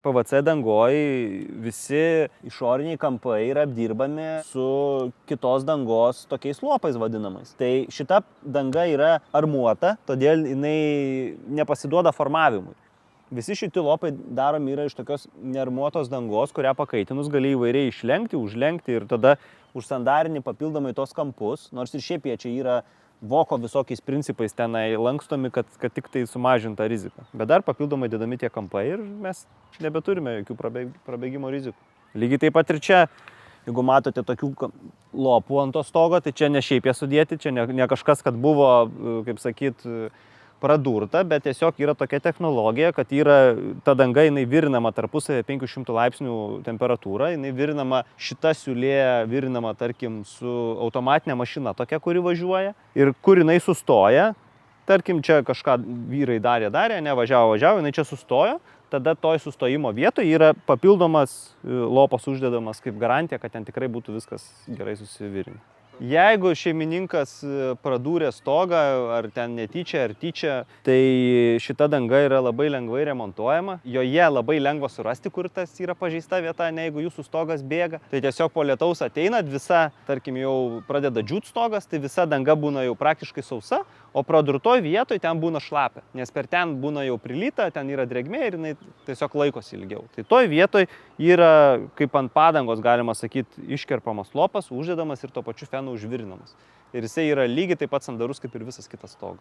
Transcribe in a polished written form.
PVC dangoj visi išoriniai kampai yra apdirbami su kitos dangos tokiais lopais vadinamais. Tai šita danga yra armuota, todėl jinai nepasiduoda formavimui. Visi šitie lopai daromi yra iš tokios nearmuotos dangos, kurią pakaitinus gali įvairiai išlenkti, užlenkti ir tada užsandarinti papildomai tos kampus, nors ir šiaip jie čia yra voko visokiais principais tenai lankstomi, kad tik tai sumažinta rizika. Bet dar papildomai dedami tie kampai ir mes nebeturime jokių prabėgimo rizikų. Lygiai taip pat ir čia, jeigu matote tokių lopų ant to stogo, tai čia ne šiaip jie sudėti, čia ne kažkas, kad buvo, kaip sakyt, pradurta, bet tiesiog yra tokia technologija, kad ta danga jinai virinama tarpusavį 500 laipsnių temperatūra, jinai virinama, šita siūlė virinama, tarkim, su automatinė mašina tokia, kuri važiuoja ir kur jinai sustoja, tarkim, čia kažką vyrai darė, nevažiavo, jinai čia sustojo, tada toj sustojimo vietoje yra papildomas lopas uždedamas kaip garantija, kad ten tikrai būtų viskas gerai susivirinę. Jeigu šeimininkas pradūrė stogą, ar ten netyčia, ar tyčia, tai šita danga yra labai lengvai remontuojama. Joje labai lengva surasti, kur tas yra pažeista vieta, ne jeigu jūsų stogas bėga. Tai tiesiog po lietaus ateinat, visa, tarkim, jau pradeda džiūt stogas, tai visa danga būna jau praktiškai sausa, o pradurtoj vietoj ten būna šlapia, nes per ten būna jau prilyta, ten yra drėgmė ir jinai tiesiog laikosi ilgiau. Tai toj vietoj yra, kaip ant padangos, galima sakyti, iškerpamas lopas, uždedamas ir tuo pačiu fenu užvirinamas. Ir jisai yra lygiai taip pat sandarus kaip ir visas kitas stogas.